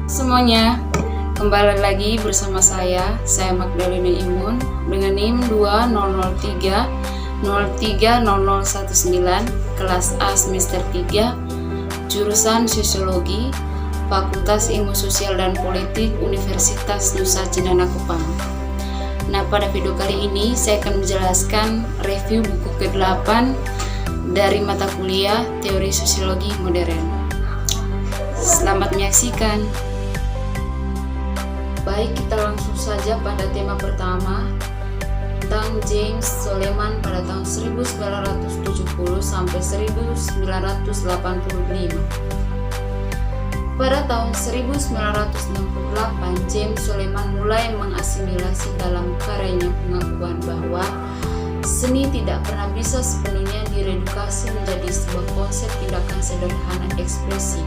Semuanya, kembali lagi bersama saya Magdalena Imun dengan NIM 2003 030019 kelas A semester 3, jurusan Sosiologi, Fakultas Ilmu Sosial dan Politik Universitas Nusa Cendana Kupang. Nah, pada video kali ini saya akan menjelaskan review buku ke-8 dari mata kuliah Teori Sosiologi Modern. Selamat menyaksikan. Baik, kita langsung saja pada tema pertama tentang James Soleman pada tahun 1970 sampai 1985. Pada tahun 1968, James Soleman mulai mengasimilasi dalam karyanya pengakuan bahwa seni tidak pernah bisa sepenuhnya diredukasi menjadi sebuah konsep tindakan sederhana ekspresi.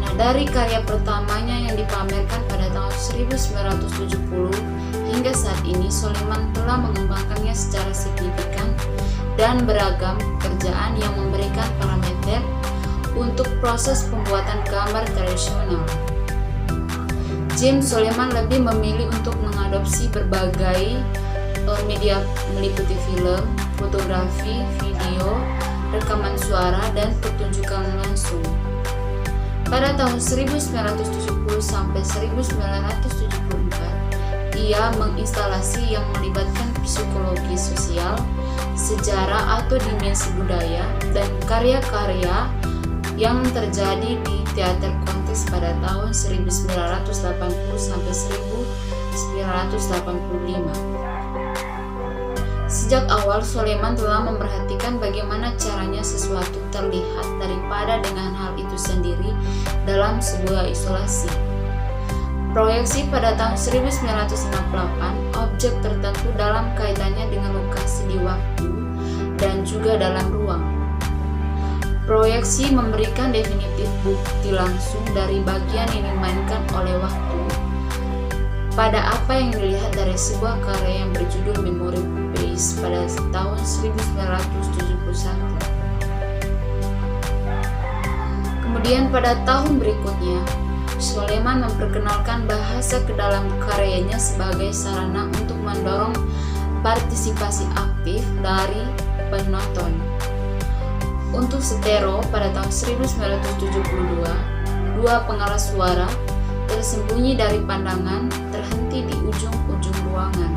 Nah, dari karya pertamanya yang dipamerkan pada tahun 1970 hingga saat ini, Soleman telah mengembangkannya secara signifikan dan beragam pekerjaan yang memberikan parameter untuk proses pembuatan gambar tradisional. James Soleman lebih memilih untuk mengadopsi berbagai media meliputi film, fotografi, video, rekaman suara, dan pertunjukan langsung. Pada tahun 1970 sampai 1974, ia menginstalasi yang melibatkan psikologi sosial, sejarah atau dimensi budaya, dan karya-karya yang terjadi di teater konteks pada tahun 1980 sampai 1985. Sejak awal, Soleman telah memperhatikan bagaimana caranya sesuatu terlihat daripada dengan hal itu sendiri dalam sebuah isolasi. Proyeksi pada tahun 1968, objek tertentu dalam kaitannya dengan lokasi di waktu dan juga dalam ruang. Proyeksi memberikan definitif bukti langsung dari bagian yang dimainkan oleh waktu pada apa yang dilihat dari sebuah karya yang berjudul Memory Base pada tahun 1971. Kemudian pada tahun berikutnya, Soleman memperkenalkan bahasa ke dalam karyanya sebagai sarana untuk mendorong partisipasi aktif dari penonton. Untuk stereo pada tahun 1972, dua pengeras suara tersembunyi dari pandangan terhenti di ujung-ujung ruangan.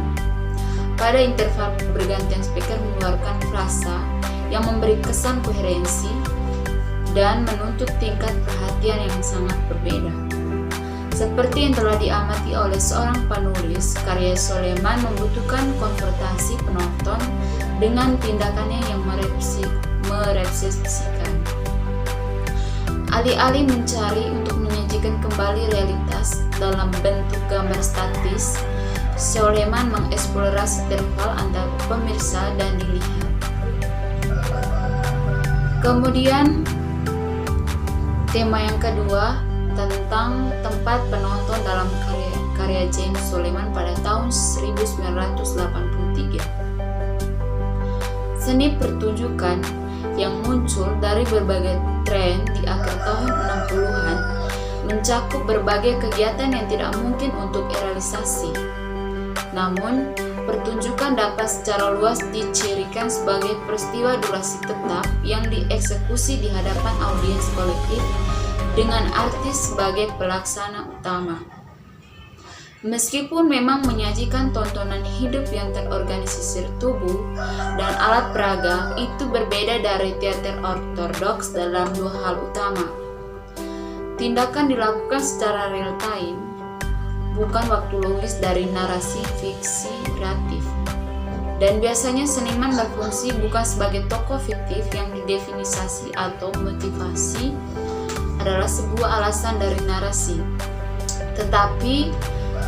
Pada interval bergantian speaker mengeluarkan frasa yang memberi kesan koherensi dan menuntut tingkat perhatian yang sangat berbeda. Seperti yang telah diamati oleh seorang penulis, karya Soleman membutuhkan konfrontasi penonton dengan tindakannya yang merefleksikan. Alih-alih mencari untuk menyajikan kembali realitas dalam bentuk gambar statis, Soleman mengeksplorasi interval antara pemirsa dan dilihat. Kemudian, tema yang kedua tentang tempat penonton dalam karya James Soleman pada tahun 1983. Seni pertunjukan yang muncul dari berbagai tren di akhir tahun 60-an mencakup berbagai kegiatan yang tidak mungkin untuk realisasi. Namun, pertunjukan dapat secara luas dicirikan sebagai peristiwa durasi tetap yang dieksekusi di hadapan audiens kolektif dengan artis sebagai pelaksana utama. Meskipun memang menyajikan tontonan hidup yang terorganisir tubuh dan alat peraga, itu berbeda dari teater ortodoks dalam dua hal utama. Tindakan dilakukan secara real time, bukan waktu logis dari narasi fiksi kreatif. Dan biasanya seniman berfungsi bukan sebagai tokoh fiktif yang didefinisasi atau motivasi adalah sebuah alasan dari narasi, tetapi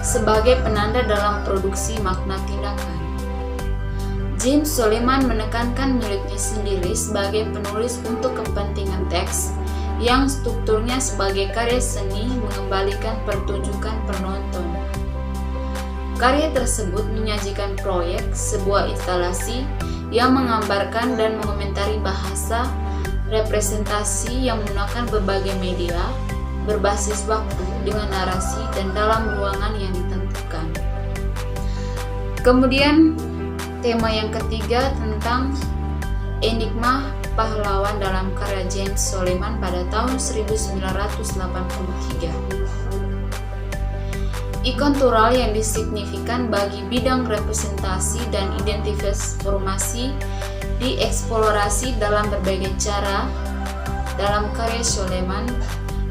sebagai penanda dalam produksi makna tindakan. James Soleman menekankan miliknya sendiri sebagai penulis untuk kepentingan teks yang strukturnya sebagai karya seni mengembalikan pertunjukan penonton. Karya tersebut menyajikan proyek sebuah instalasi yang menggambarkan dan mengomentari bahasa representasi yang menggunakan berbagai media, berbasis waktu dengan narasi dan dalam ruangan yang ditentukan. Kemudian tema yang ketiga tentang enigma pahlawan dalam karya James Suleiman pada tahun 1983. Ikon tural yang disignifikan bagi bidang representasi dan identifikasi formasi dieksplorasi dalam berbagai cara dalam karya Suleiman,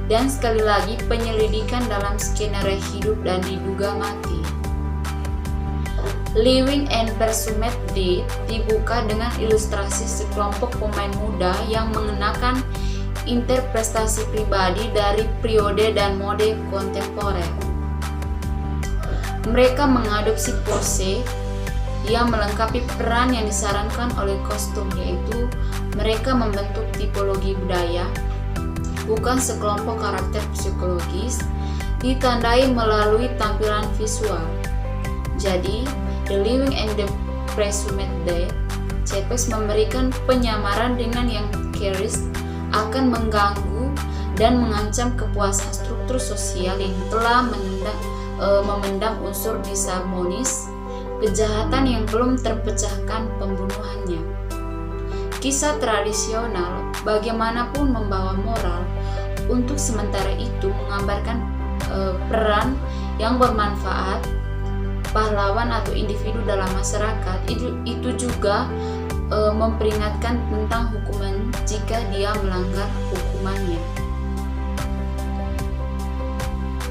dan sekali lagi penyelidikan dalam skenario hidup dan diduga mati. Living and Presumed Dead dibuka dengan ilustrasi sekelompok pemain muda yang mengenakan interpretasi pribadi dari periode dan mode kontemporer. Mereka mengadopsi pose yang melengkapi peran yang disarankan oleh kostum, yaitu mereka membentuk tipologi budaya, bukan sekelompok karakter psikologis, ditandai melalui tampilan visual. Jadi, The Living and the Presumed Dead, CPX memberikan penyamaran dengan yang keris akan mengganggu dan mengancam kepuasan struktur sosial yang telah memendam unsur disharmonis, kejahatan yang belum terpecahkan pembunuhannya. Kisah tradisional bagaimanapun membawa moral, untuk sementara itu menggambarkan peran yang bermanfaat pahlawan atau individu dalam masyarakat. Itu juga memperingatkan tentang hukuman jika dia melanggar hukumannya.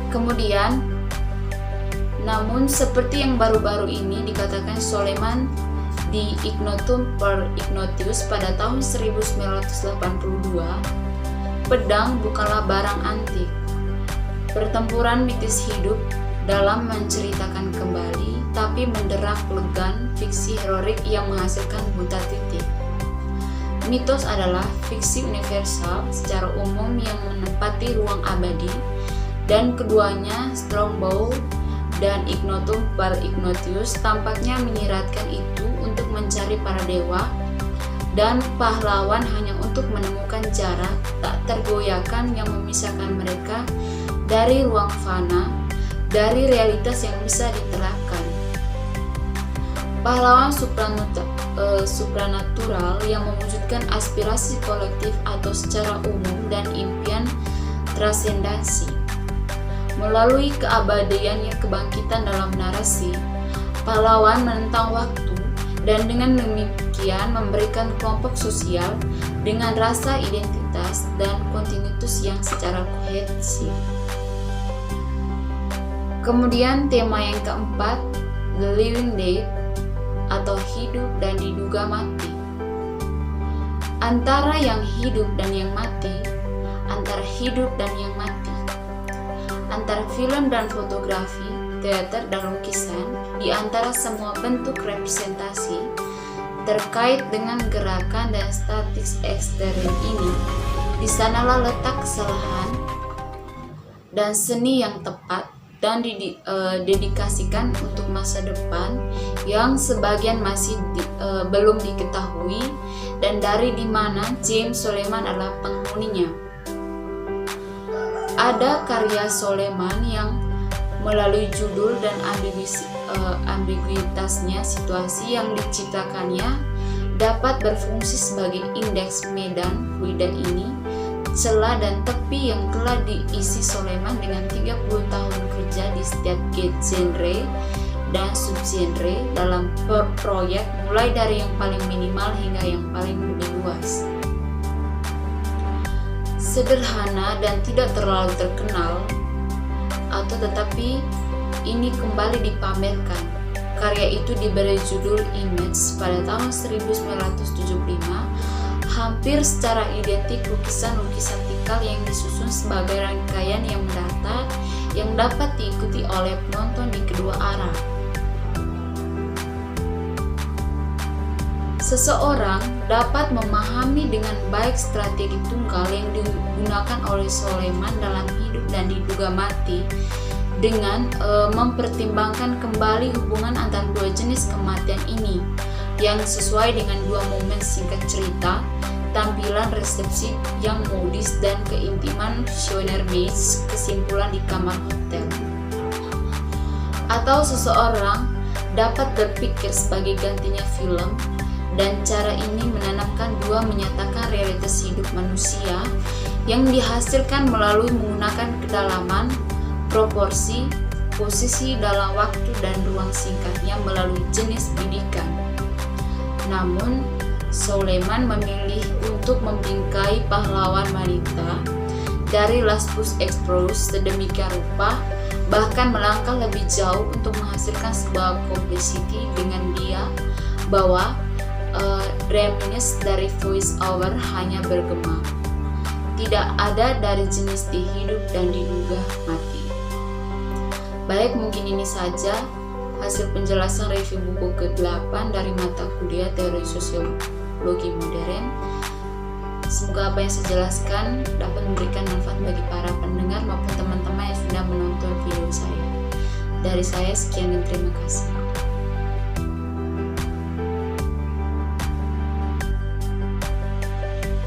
Kemudian, namun seperti yang baru-baru ini dikatakan Suleiman di Ignotum per Ignotius pada tahun 1982, pedang bukanlah barang antik. Pertempuran mitis hidup dalam menceritakan kembali, tapi menderak legan fiksi heroik yang menghasilkan buta titik. Mitos adalah fiksi universal secara umum yang menempati ruang abadi, dan keduanya Strongbow dan Ignotum per Ignotius tampaknya menyiratkan itu untuk mencari para dewa dan pahlawan hanya untuk menemukan jarak tak tergoyahkan yang memisahkan mereka dari ruang fana, dari realitas yang bisa diterapkan. Pahlawan supranatural yang mewujudkan aspirasi kolektif atau secara umum dan impian transendensi. Melalui keabadiannya kebangkitan dalam narasi, pahlawan menentang waktu dan dengan demikian memberikan kelompok sosial dengan rasa identitas dan kontinuitas yang secara kohesif. Kemudian tema yang keempat, The Living Dead atau hidup dan diduga mati. Antara yang hidup dan yang mati, antara hidup dan yang mati, antara film dan fotografi, teater dan lukisan, di antara semua bentuk representasi terkait dengan gerakan dan statik ekstrim ini, di sanalah letak kesalahan dan seni yang tepat dan didedikasikan untuk masa depan yang sebagian masih belum diketahui dan dari di mana James Suleiman adalah penghuninya. Ada karya Suleiman yang melalui judul dan ambiguitasnya situasi yang diciptakannya dapat berfungsi sebagai indeks medan fluida ini, celah dan tepi yang telah diisi Suleiman dengan 30 tahun kerja di setiap genre dan subgenre dalam proyek, mulai dari yang paling minimal hingga yang paling lebih luas. Sederhana dan tidak terlalu terkenal, atau tetapi ini kembali dipamerkan. Karya itu diberi judul Image pada tahun 1975, hampir secara identik lukisan-lukisan tikal yang disusun sebagai rangkaian yang mendata yang dapat diikuti oleh penonton di kedua arah. Seseorang dapat memahami dengan baik strategi tunggal yang digunakan oleh Suleiman dalam hidup dan diduga mati dengan mempertimbangkan kembali hubungan antara dua jenis kematian ini yang sesuai dengan dua momen singkat cerita, ketampilan resepsi yang modis dan keintiman visioner Maze kesimpulan di kamar hotel. Atau seseorang dapat berpikir sebagai gantinya film, dan cara ini menanamkan dua menyatakan realitas hidup manusia yang dihasilkan melalui menggunakan kedalaman, proporsi, posisi dalam waktu dan ruang singkatnya melalui jenis bidikan. Namun, Soleiman memilih untuk membingkai pahlawan wanita dari Lesbos Express sedemikian rupa, bahkan melangkah lebih jauh untuk menghasilkan sebuah complicity dengan dia bahwa reminiscence dari voice over hanya bergema. Tidak ada dari jenis dihidup dan diduga mati. Baik, mungkin ini saja hasil penjelasan review buku ke-8 dari mata kuliah Teori Sosiologi Modern. Semoga apa yang saya jelaskan dapat memberikan manfaat bagi para pendengar maupun teman-teman yang sudah menonton video saya. Dari saya sekian dan terima kasih.